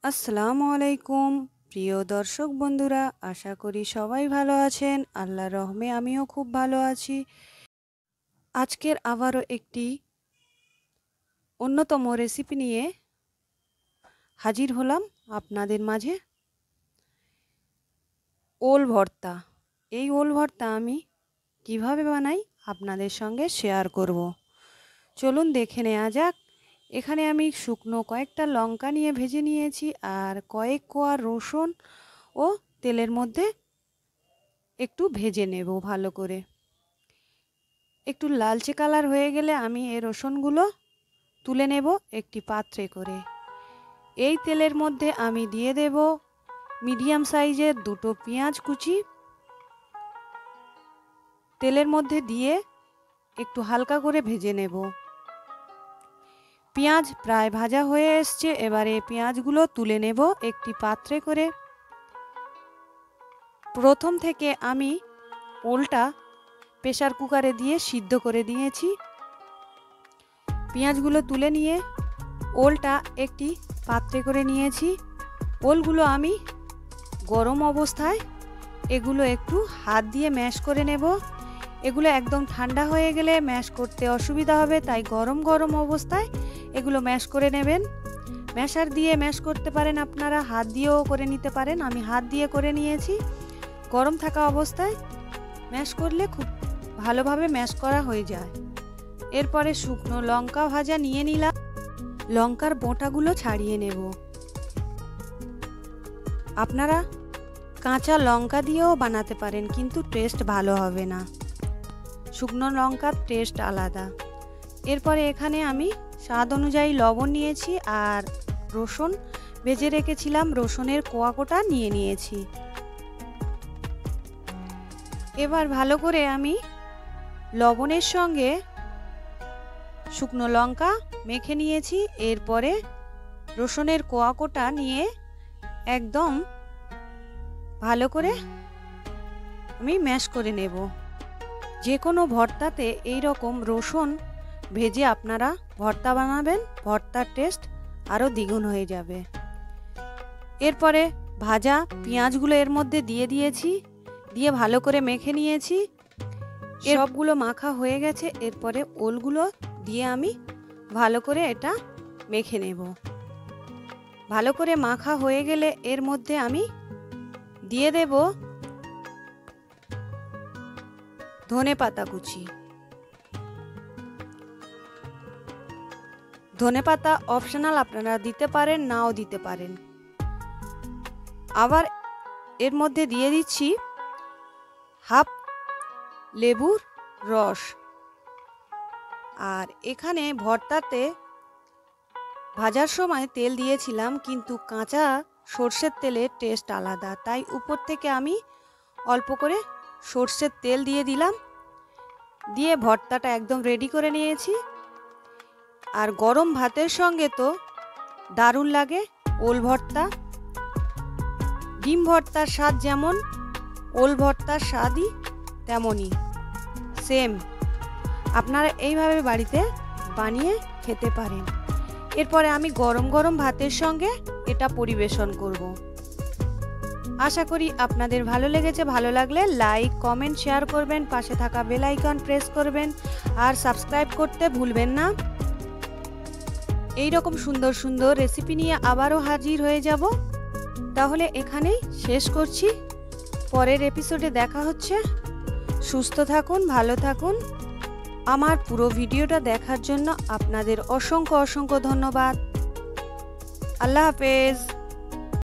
আসসালামু আলাইকুম প্রিয় দর্শক বন্ধুরা, আশা করি সবাই ভালো আছেন। আল্লাহর রহমে আমিও খুব ভালো আছি। আজকের আবারও একটি অন্যতম রেসিপি নিয়ে হাজির হলাম আপনাদের মাঝে। ওল ভর্তা। এই ওল ভর্তা আমি কিভাবে বানাই আপনাদের সঙ্গে শেয়ার করব। চলুন দেখে নেওয়া যাক। এখানে আমি শুকনো কয়েকটা লঙ্কা নিয়ে ভেজে নিয়েছি, আর কয়েক কোয়া রসুন ও তেলের মধ্যে একটু ভেজে নেব ভালো করে। একটু লালচে কালার হয়ে গেলে আমি এই রসুনগুলো তুলে নেব একটি পাত্রে করে। এই তেলের মধ্যে আমি দিয়ে দেব মিডিয়াম সাইজের দুটো পেঁয়াজ কুচি। তেলের মধ্যে দিয়ে একটু হালকা করে ভেজে নেব। পেঁয়াজ প্রায় ভাজা হয়ে এসছে, এবারে পেঁয়াজগুলো তুলে নেব একটি পাত্রে করে। প্রথম থেকে আমি ওলটা প্রেসার কুকারে দিয়ে সিদ্ধ করে দিয়েছি। পেঁয়াজগুলো তুলে নিয়ে ওলটা একটি পাত্রে করে নিয়েছি। ওলগুলো আমি গরম অবস্থায় এগুলো একটু হাত দিয়ে ম্যাশ করে নেব। এগুলো একদম ঠান্ডা হয়ে গেলে ম্যাশ করতে অসুবিধা হবে, তাই গরম গরম অবস্থায় এগুলো ম্যাশ করে নেবেন। ম্যাশার দিয়ে ম্যাশ করতে পারেন, আপনারা হাত দিয়েও করে নিতে পারেন। আমি হাত দিয়ে করে নিয়েছি। গরম থাকা অবস্থায় ম্যাশ করলে খুব ভালোভাবে ম্যাশ করা হয়ে যায়। এরপরে শুকনো লঙ্কা ভাজা নিয়ে নিলাম। লঙ্কার বোঁটাগুলো ছাড়িয়ে নেব। আপনারা কাঁচা লঙ্কা দিয়েও বানাতে পারেন, কিন্তু টেস্ট ভালো হবে না। শুকনো লঙ্কার টেস্ট আলাদা। এরপরে এখানে আমি স্বাদ অনুযায়ী লবণ নিয়েছি, আর রসুন ভেজে রেখেছিলাম রসুনের কোয়া নিয়ে নিয়েছি। এবার ভালো করে আমি লবণের সঙ্গে শুকনো লঙ্কা মেখে নিয়েছি। এরপরে রসুনের কোয়া নিয়ে একদম ভালো করে আমি ম্যাশ করে নেব। যে কোনো ভর্তাতে এই রকম রসুন ভেজে আপনারা ভর্তা বানাবেন, ভর্তার টেস্ট আরও দ্বিগুণ হয়ে যাবে। এরপরে ভাজা পেঁয়াজগুলো এর মধ্যে দিয়ে দিয়েছি, দিয়ে ভালো করে মেখে নিয়েছি। সবগুলো মাখা হয়ে গেছে। এরপরে ওলগুলো দিয়ে আমি ভালো করে এটা মেখে নেব। ভালো করে মাখা হয়ে গেলে এর মধ্যে আমি দিয়ে দেব ধনেপাতা কুচি। ধনেপাতা অপশনাল, আপনারা দিতে পারেন নাও দিতে পারেন। আবার এর মধ্যে দিয়ে দিচ্ছি হাফ লেবুর রস। আর এখানে ভর্তাতে ভাজার সময় তেল দিয়েছিলাম, কিন্তু কাঁচা সর্ষের তেলের টেস্ট আলাদা, তাই উপর থেকে আমি অল্প করে সর্ষের তেল দিয়ে দিলাম। দিয়ে ভর্তাটা একদম রেডি করে নিয়েছি। আর গরম ভাতের সঙ্গে তো দারুণ লাগে ওল ভর্তা। ডিম ভর্তার স্বাদ যেমন, ওল ভর্তার স্বাদই তেমনই সেম। আপনারা এইভাবে বাড়িতে বানিয়ে খেতে পারেন। এরপরে আমি গরম গরম ভাতের সঙ্গে এটা পরিবেশন করব। আশা করি আপনাদের ভালো লেগেছে। ভালো লাগলে লাইক, কমেন্ট, শেয়ার করবেন, পাশে থাকা বেল আইকন প্রেস করবেন, আর সাবস্ক্রাইব করতে ভুলবেন না। এই রকম সুন্দর সুন্দর রেসিপি নিয়ে আবারও হাজির হয়ে যাব। তাহলে এখানেই শেষ করছি। পরের এপিসোডে দেখা হচ্ছে। সুস্থ থাকুন, ভালো থাকুন। আমার পুরো ভিডিওটা দেখার জন্য আপনাদের অসংখ্য অসংখ্য ধন্যবাদ। আল্লাহ হাফেজ।